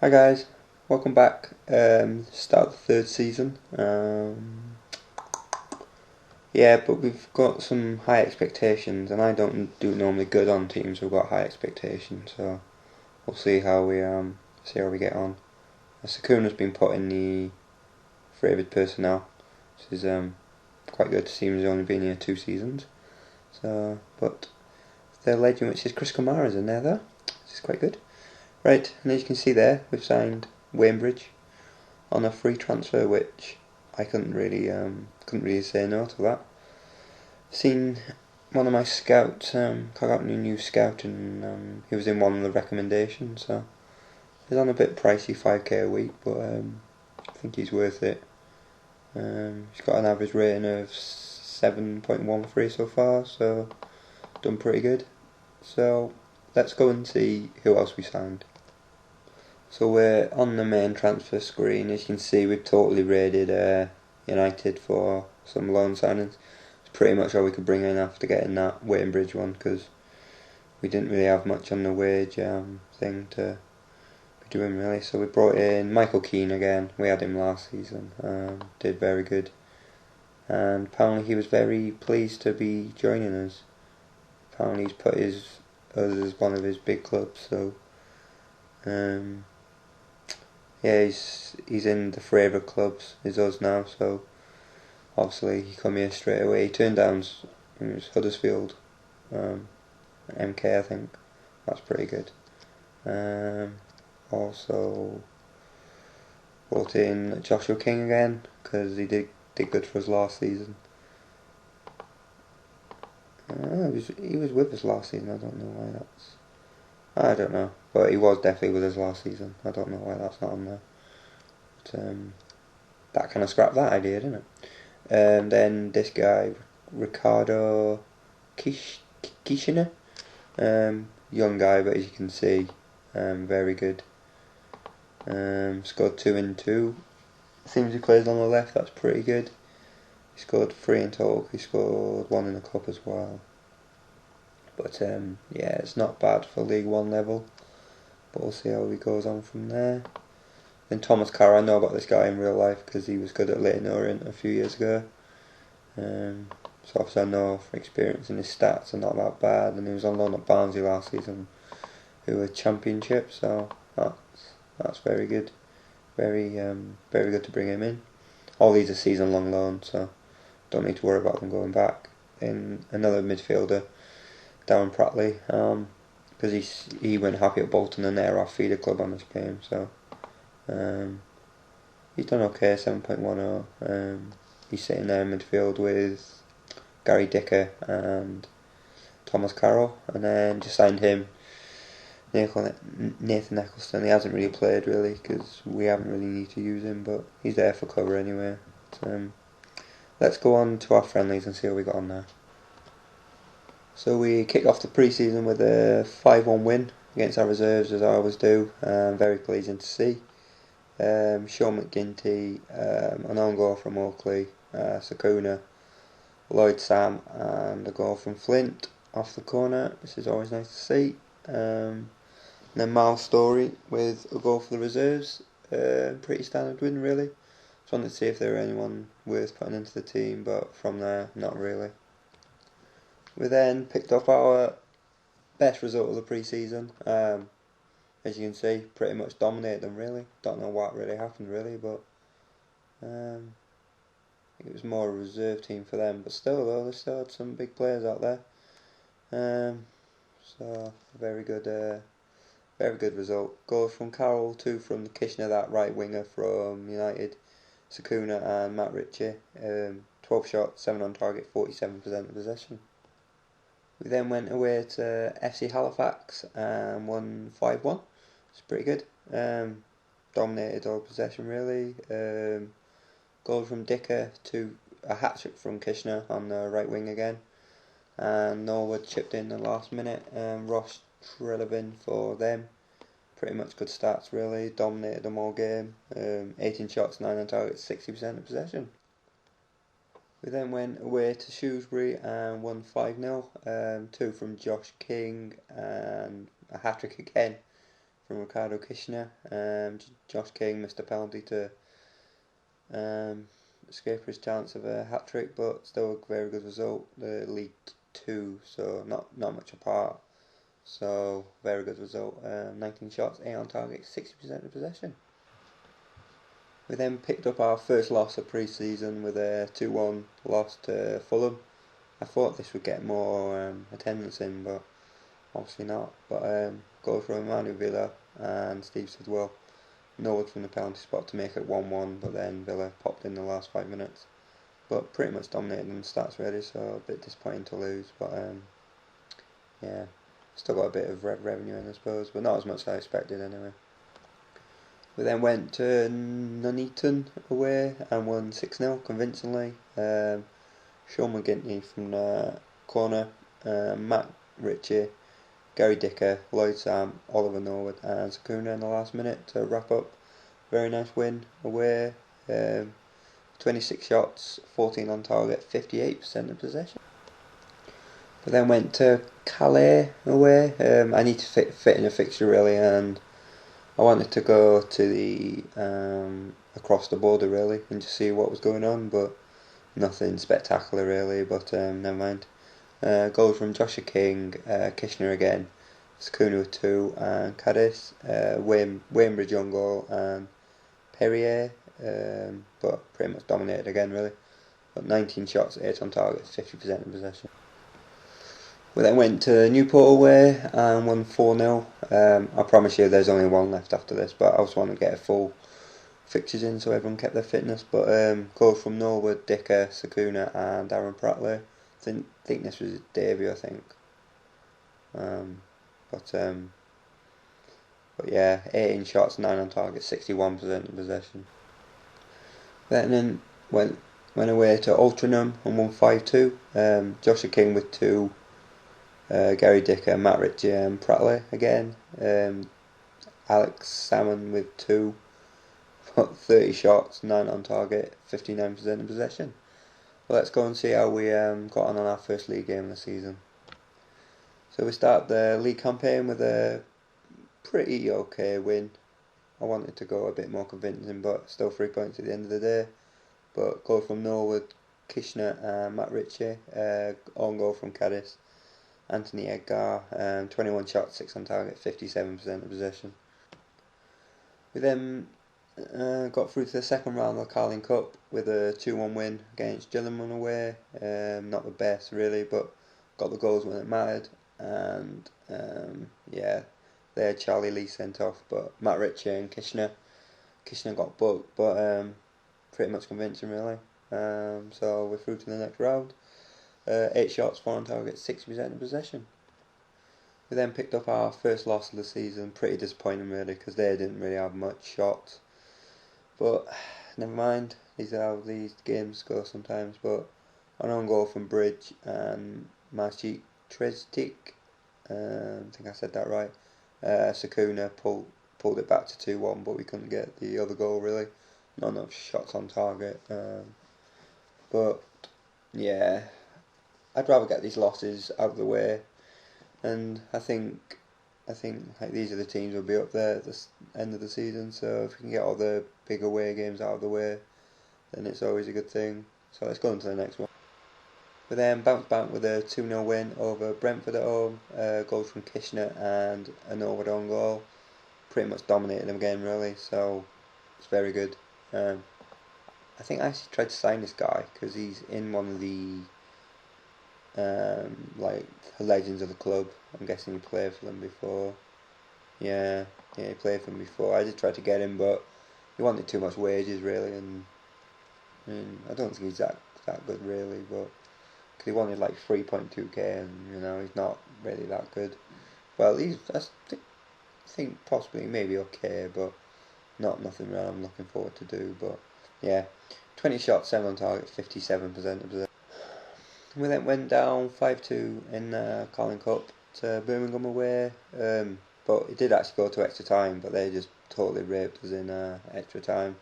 Hi guys, welcome back. Start of the third season. Yeah, but we've got some high expectations, and I don't do normally good on teams who've got high expectations. So we'll see how we get on. Sakuna's been put in the favoured personnel, which is quite good. The team's only been here 2 seasons. So, but their legend, which is Chris Kamara's in there though, which is quite good. Right, and as you can see there, we've signed Wainbridge on a free transfer, which I couldn't really say no to that. Seen one of my scouts, I got a new scout, and he was in one of the recommendations, so he's on a bit pricey, 5k a week, but I think he's worth it. He's got an average rating of 7.13 so far, so done pretty good. So let's go and see who else we signed. So we're on the main transfer screen. As you can see, we've totally raided United for some loan signings. It's pretty much all we could bring in after getting that Wainbridge one, because we didn't really have much on the wage thing to be doing really. So we brought in Michael Keane again. We had him last season. Did very good, and apparently he was very pleased to be joining us. Apparently he's put us as one of his big clubs. So. Yeah, he's in the favourite clubs, is us now, so obviously he come here straight away. He turned down Huddersfield, MK I think. That's pretty good. Also brought in Joshua King again, because he did good for us last season. He was with us last season. I don't know why that's. I don't know, but he was definitely with us last season. I don't know why that's not on there. But that kind of scrapped that idea, didn't it? Then this guy, Ricardo Kishina, young guy, but as you can see, very good. Scored 2 in 2. Seems he plays on the left. That's pretty good. He scored 3 in total. He scored 1 in the cup as well. But yeah, it's not bad for League One level. But we'll see how he goes on from there. Then Thomas Carr, I know about this guy in real life because he was good at Leyton Orient a few years ago. So obviously I know from experience, and his stats are not that bad, and he was on loan at Barnsley last season, who were championship, so that's very good. Very good to bring him in. All these are season long loans, so don't need to worry about them going back. Then another midfielder, Darren Pratley, because he went happy at Bolton, and they're our feeder club on this game, so he's done okay, 7.10. He's sitting there in midfield with Gary Dicker and Thomas Carroll, and then just signed him, Nathan Eccleston. He hasn't really played really because we haven't really need to use him, but he's there for cover anyway. So, let's go on to our friendlies and see how we got on there. So we kick off the pre-season with a 5-1 win against our reserves, as I always do. Very pleasing to see. Sean McGinty, an own goal from Oakley, Sakuna, Lloyd Sam, and a goal from Flint off the corner. This is always nice to see. Then Miles Story with a goal for the reserves. Pretty standard win really. Just wanted to see if there were anyone worth putting into the team, but from there, not really. We then picked up our best result of the pre-season. As you can see, pretty much dominated them really. Don't know what really happened really, but I think it was more a reserve team for them. But still though, they still had some big players out there. So very good result. Goals from Carroll, 2 from Kishner, that right winger from United, Sakuna and Matt Ritchie. 12 shots, 7 on target, 47% of possession. We then went away to FC Halifax and won 5-1. It's pretty good. Dominated all possession really. Goal from Dicker, to a hat-trick from Kishner on the right wing again. And Norwood chipped in the last minute. Ross Trelevin for them. Pretty much good stats really. Dominated them all game. 18 shots, 9 on target, 60% of possession. We then went away to Shrewsbury and won 5-0. 2 from Josh King and a hat-trick again from Ricardo Kishner. Josh King missed a penalty to escape his chance of a hat-trick, but still a very good result. The League 2, so not much apart. So very good result. 19 shots, 8 on target, 60% of possession. We then picked up our first loss of pre-season with a 2-1 loss to Fulham. I thought this would get more attendance in, but obviously not. But goals from Emmanuel Villa and Steve Sidwell. Norwood from the penalty spot to make it 1-1, but then Villa popped in the last 5 minutes. But pretty much dominated in the stats really, so a bit disappointing to lose. But yeah, still got a bit of revenue in, I suppose, but not as much as I expected anyway. We then went to Nuneaton away and won 6-0 convincingly. Sean McGinty from the corner, Matt Ritchie, Gary Dicker, Lloyd Sam, Oliver Norwood and Sakuna in the last minute to wrap up. Very nice win away. 26 shots, 14 on target, 58% of possession. We then went to Calais away. I need to fit in a fixture really, and I wanted to go to the across the border really and just see what was going on, but nothing spectacular really. But never mind. Goals from Joshua King, Kishner again, Sakuna with 2, and Cadiz, Wainbridge on goal, and Perrier. But pretty much dominated again really. But 19 shots, 8 on target, 50% of possession. We then went to Newport away and won 4-0. I promise you there's only one left after this, but I just want to get a full fixtures in so everyone kept their fitness. But goals from Norwood, Dicker, Sakuna and Aaron Pratley. I think this was his debut, I think. But yeah, 18 shots, 9 on target, 61% of possession. Then went away to Altrincham and won 5-2. Joshua King with 2. Gary Dicker, Matt Ritchie and Pratley again. Alex Salmon with 2. 30 shots, 9 on target, 59% in possession. Well, let's go and see how we got on our first league game of the season. So we start the league campaign with a pretty okay win. I wanted to go a bit more convincing, but still 3 points at the end of the day. But goal from Norwood, Kishner and Matt Ritchie. Own goal from Cadiz, Anthony Edgar, 21 shots, 6 on target, 57% of possession. We then got through to the second round of the Carling Cup with a 2-1 win against Gillingham away. Not the best really, but got the goals when it mattered. And yeah, they had Charlie Lee sent off, but Matt Ritchie and Kishner got booked, but pretty much convincing really. So we're through to the next round. 8 shots, 4 on target, 60% of possession. We then picked up our first loss of the season. Pretty disappointing really, because they didn't really have much shots. But never mind, these are how these games go sometimes. But an own goal from Bridge and Maciej Trezdik, I think I said that right. Sakuna pulled it back to 2-1, but we couldn't get the other goal really. Not enough shots on target. But yeah, I'd rather get these losses out of the way, and I think like these are the teams will be up there at the end of the season. So if we can get all the big away games out of the way, then it's always a good thing. So let's go on to the next one. We then bounced back with a 2-0 win over Brentford at home. Goals from Kishner and a Norwood own goal. Pretty much dominated them again really. So it's very good. I think I actually tried to sign this guy because he's in one of the like legends of the club. I'm guessing he played for them before. Yeah, he played for them before. I did try to get him, but he wanted too much wages really, and I mean, I don't think he's that good really, but because he wanted like 3.2k, and you know he's not really that good. Well, I think possibly maybe okay, but nothing really I'm looking forward to do. But yeah, 20 shots, 7 on target, 57% of possession. We then went down 5-2 in the Carling Cup to Birmingham away, but it did actually go to extra time, but they just totally raped us in extra time.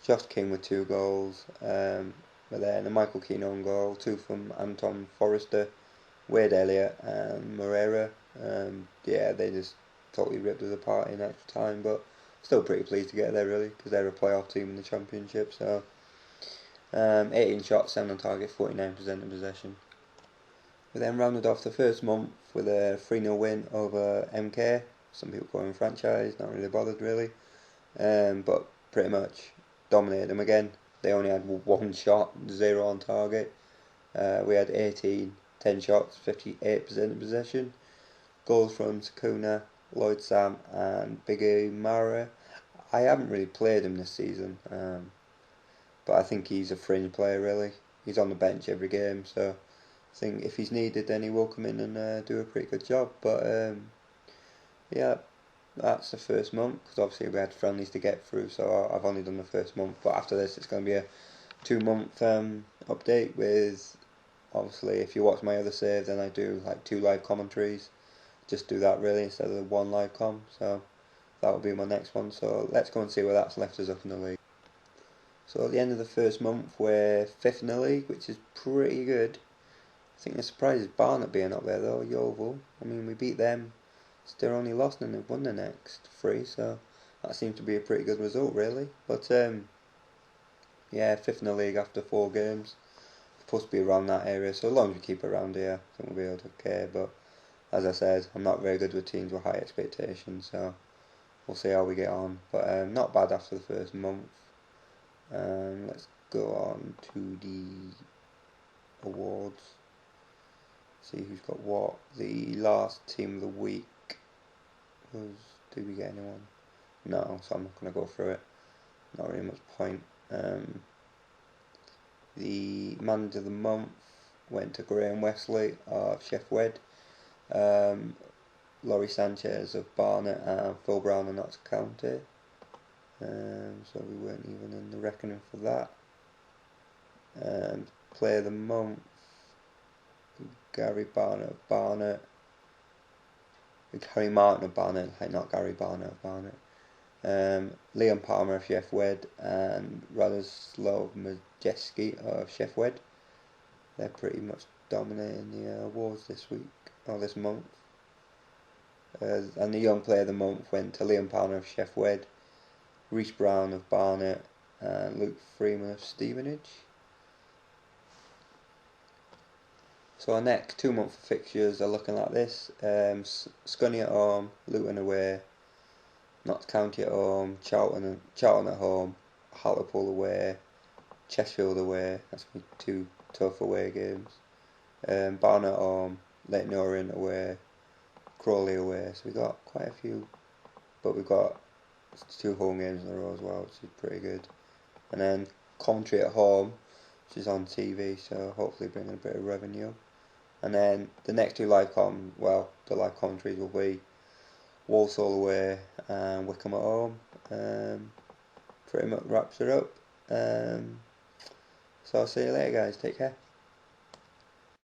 Josh King with 2 goals, but then a Michael Keane own goal, 2 from Anton Forrester, Wade Elliott and Moreira. Yeah, they just totally ripped us apart in extra time, but still pretty pleased to get there really, because they're a playoff team in the Championship. So 18 shots, 7 on target, 49% of possession. We then rounded off the first month with a 3-0 win over MK. Some people call him franchise, not really bothered really, but pretty much dominated them again. They only had 1 shot, 0 on target. We had 18, 10 shots, 58% of possession. Goals from Sakuna, Lloyd Sam and Biggie Mara. I haven't really played him this season, but I think he's a fringe player really. He's on the bench every game, so I think if he's needed then he will come in and do a pretty good job. But yeah, that's the first month, because obviously we had friendlies to get through, so I've only done the first month. But after this it's going to be a 2-month update with, obviously if you watch my other save then I do like 2 live commentaries. Just do that really instead of the 1 live com, so that will be my next one. So let's go and see where that's left us up in the league. So at the end of the first month we're 5th in the league, which is pretty good. I think the surprise is Barnet being up there though, Yeovil. I mean, we beat them, still only lost and they've won the next 3, so that seems to be a pretty good result really. But yeah, 5th in the league after 4 games. We're supposed to be around that area, so as long as we keep around here I think we'll be able to okay. But as I said, I'm not very good with teams with high expectations, so we'll see how we get on. But not bad after the first month. Let's go on to the awards. See who's got what. The last team of the week was... did we get anyone? No, so I'm not going to go through it. Not really much point. The manager of the month went to Graham Wesley of Chef Wed. Laurie Sanchez of Barnet and Phil Brown of Notts County. So we weren't even in the reckoning for that. Player of the month, Gary Barnett of Barnet. Harry Martin of Barnet, not Gary Barnett of Barnet. Liam Palmer of Chef Wed and Radoslav Majeski of Chef Wed. They're pretty much dominating the awards this week, or this month. And the young player of the month went to Liam Palmer of Chef Wed, Reece Brown of Barnet and Luke Freeman of Stevenage. So our next 2-month fixtures are looking like this. Scunny at home, Luton away, Notts County at home, Charlton at home, Hartlepool away, Chesterfield away. That's going to be 2 tough away games. Barnet at home, Leyton Orient away, Crawley away. So we got quite a few, but we've got 2 home games in a row as well, which is pretty good. And then Coventry at home, which is on TV, so hopefully bringing a bit of revenue. And then the next 2 live the live commentaries will be Walsall away and Wickham at home. Pretty much wraps it up. So I'll see you later guys, take care.